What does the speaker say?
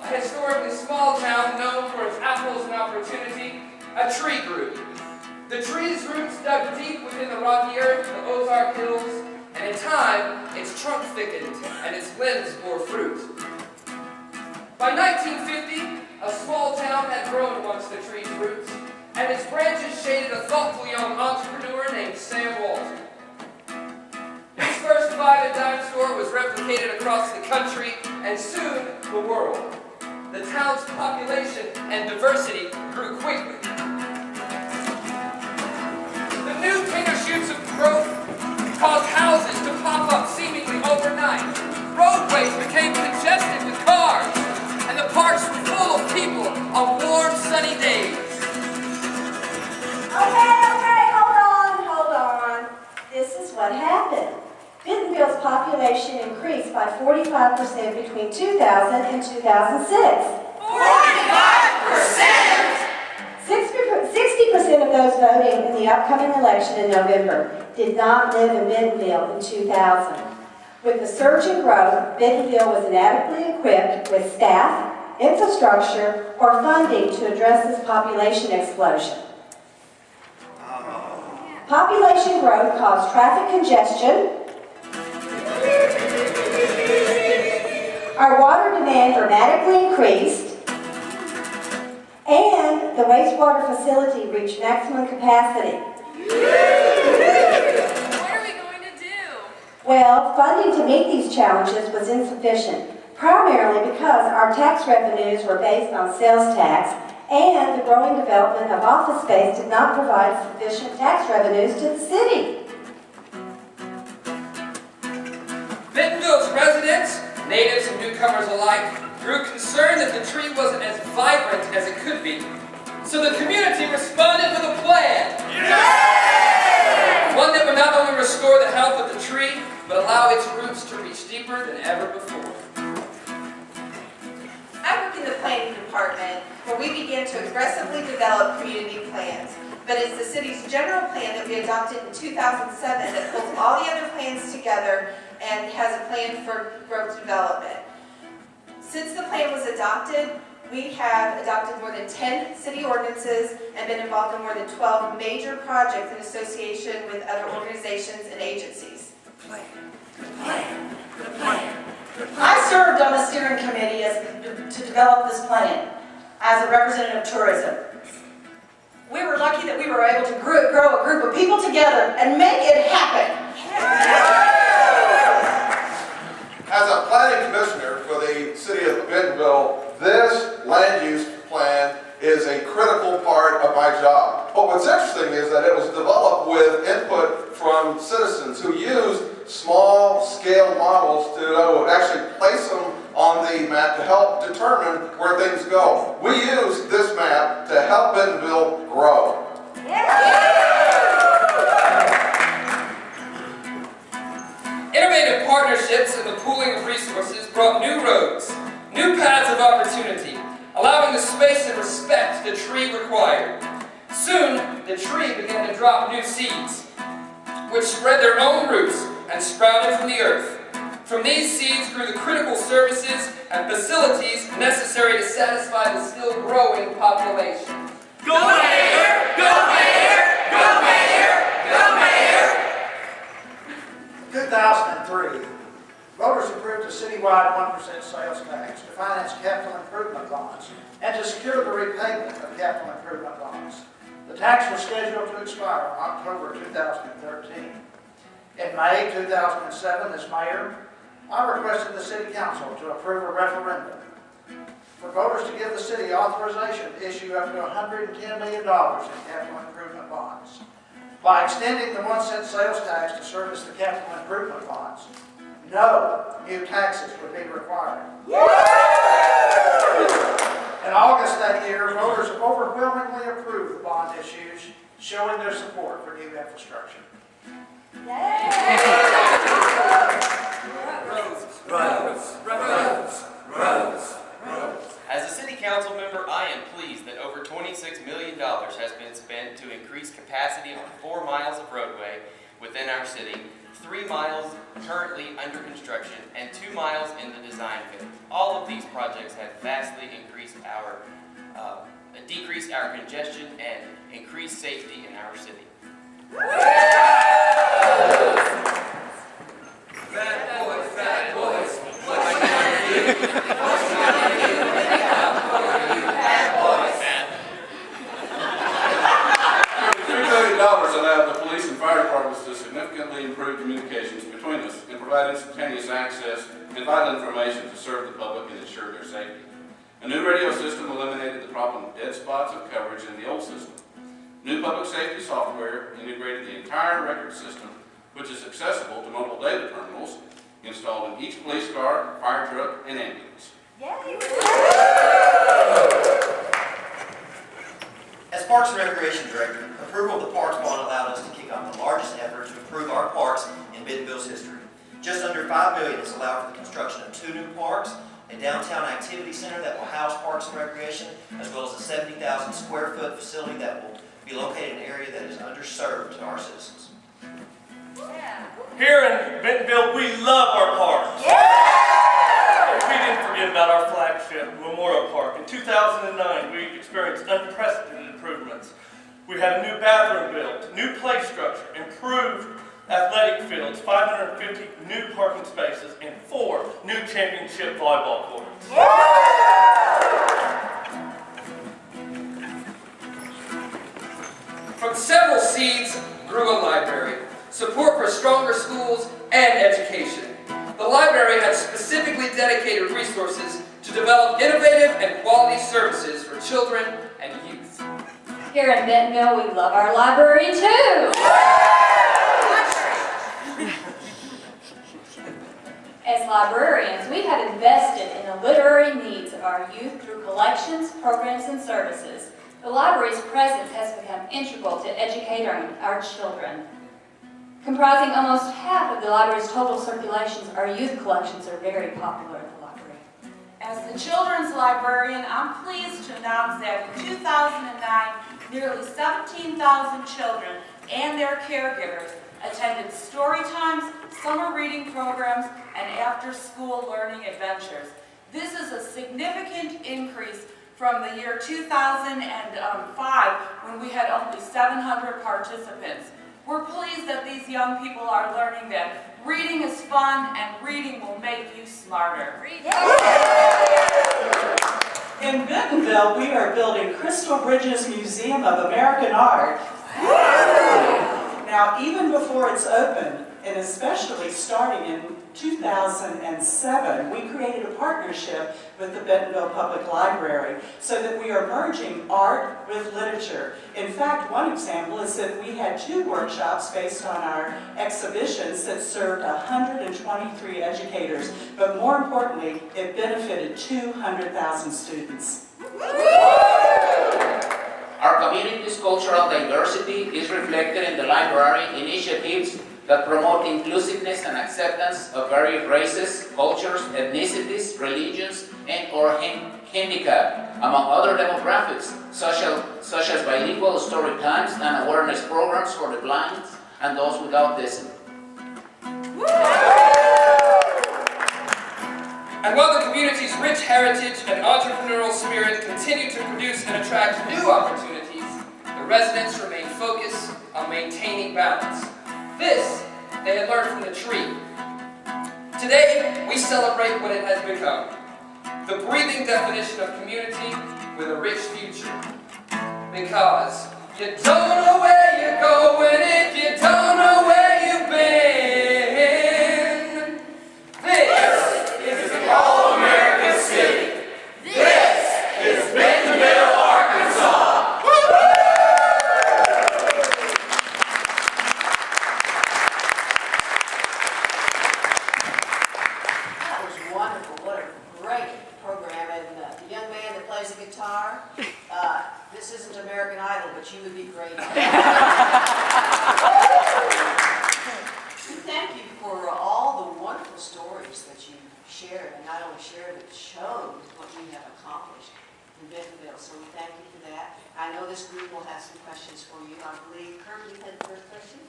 a historically small town known for its apples and opportunity, a tree grew. The tree's roots dug deep within the rocky earth of the Ozark Hills, and in time, its trunk thickened and its limbs bore fruit. By 1950, a small town had grown amongst the tree's roots, and its branches shaded a thoughtful young entrepreneur named Sam Walton. His first five-and-dime store was replicated across the country, and soon the world. The town's population and diversity grew quickly. The new tender shoots of growth caused houses to pop up seemingly overnight. Roadways became congested with cars, and the parks were full of people on warm, sunny days. Okay, hold on. This is what happened. Bentonville's population increased by 45% between 2000 and 2006. 45%! 60% of those voting in the upcoming election in November did not live in Bentonville in 2000. With the surge in growth, Bentonville was inadequately equipped with staff, infrastructure, or funding to address this population explosion. Population growth caused traffic congestion. Our water demand dramatically increased. And the wastewater facility reached maximum capacity. What are we going to do? Well, funding to meet these challenges was insufficient, primarily because our tax revenues were based on sales tax, and the growing development of office space did not provide sufficient tax revenues to the city. Bentonville's residents, natives and newcomers alike, grew concerned that the tree wasn't as vibrant as it could be. So the community responded with a plan. Yay! One that would not only restore the health of the tree, but allow its roots to reach deeper than ever before. I work in the planning department, where we began to aggressively develop community plans. But it's the city's general plan that we adopted in 2007 that pulls all the other plans together and has a plan for growth development. Since the plan was adopted, we have adopted more than 10 city ordinances and been involved in more than 12 major projects in association with other organizations and agencies. I served on the steering committee to develop this plan as a representative of tourism. We were lucky that we were able to grow a group of people together and make it happen. As a planning commissioner for the city of Bentonville, this land use plan is a critical part of my job. But what's interesting is that it was developed with input from citizens who used small-scale models to actually place them on the map to help determine where things go. We use this map to help Bentonville grow. Innovative partnerships and the pooling of resources brought new roads, new paths of opportunity, allowing the space and respect the tree required. Soon, the tree began to drop new seeds, which spread their own roots and sprouted from the earth. From these seeds grew the critical services and facilities necessary to satisfy the still growing population. Go Mayor! Go Mayor! Go Mayor! Go Mayor! 2003, voters approved a citywide 1% sales tax to finance capital improvement bonds and to secure the repayment of capital improvement bonds. The tax was scheduled to expire in October 2013. In May 2007, as mayor, I requested the city council to approve a referendum for voters to give the city authorization to issue up to $110 million in capital improvement bonds. By extending the 1-cent sales tax to service the capital improvement bonds, no new taxes would be required. In August that year, voters overwhelmingly approved the bond issues, showing their support for new infrastructure. As a city council member, I am pleased that over $26 million has been spent to increase capacity on 4 miles of roadway within our city, 3 miles currently under construction, and 2 miles in the design phase. All of these projects have vastly decreased our congestion and increased safety in our city. Bad boys, what you gonna do? What you gonna do? Bad boys. $3 billion allowed the police and fire departments to significantly improve communications between us and provide instantaneous access and vital information to serve the public and ensure their safety. A new radio system eliminated the problem of dead spots of coverage in the old system. New public safety software integrated the entire record system, which is accessible to mobile data terminals installed in each police car, fire truck, and ambulance. As Parks and Recreation Director, approval of the Parks Bond allowed us to kick off the largest effort to improve our parks in Bentonville's history. Just under $5 million is allowed for the construction of 2 new parks, a downtown activity center that will house Parks and Recreation, as well as a 70,000 square foot facility that will be located in an area that is underserved to our citizens. Here in Bentonville, we love our parks. We didn't forget about our flagship, Memorial Park. In 2009, we experienced unprecedented improvements. We had a new bathroom built, new play structure, improved athletic fields, 550 new parking spaces, and 4 new championship volleyball courts. From several seeds grew a library, support for stronger schools and education. The library had specifically dedicated resources to develop innovative and quality services for children and youth. Here in Bentonville, we love our library too. As librarians, we have invested in the literary needs of our youth through collections, programs, and services. The library's presence has become integral to educating our children. Comprising almost half of the library's total circulations, our youth collections are very popular at the library. As the children's librarian, I'm pleased to announce that in 2009, nearly 17,000 children and their caregivers attended story times, summer reading programs, and after-school learning adventures. This is a significant increase from the year 2005, when we had only 700 participants. We're pleased that these young people are learning that reading is fun and reading will make you smarter. In Bentonville, we are building Crystal Bridges Museum of American Art. Now, even before it's open, and especially starting in 2007, we created a partnership with the Bentonville Public Library so that we are merging art with literature. In fact, one example is that we had 2 workshops based on our exhibitions that served 123 educators, but more importantly, it benefited 200,000 students. Our community's cultural diversity is reflected in the library initiatives that promote inclusiveness and acceptance of various races, cultures, ethnicities, religions, and/or handicap, among other demographics, such as bilingual story times and awareness programs for the blind and those without vision. And while the community's rich heritage and entrepreneurial spirit continue to produce and attract new opportunities, the residents remain focused on maintaining balance. This they had learned from the tree. Today, we celebrate what it has become. The breathing definition of community with a rich future. Because you don't know where you're going if you don't know where you've been. This is an all-American city. This is Bentonville, Arkansas. That was wonderful. What a great program. And the young man that plays the guitar, this isn't American Idol, but you would be great. Thank you for all the wonderful stories that you shared, and not only shared, but showed what we have accomplished in Bentonville. So we thank you for that. I know this group will have some questions for you. I believe Kurt, you had the first question.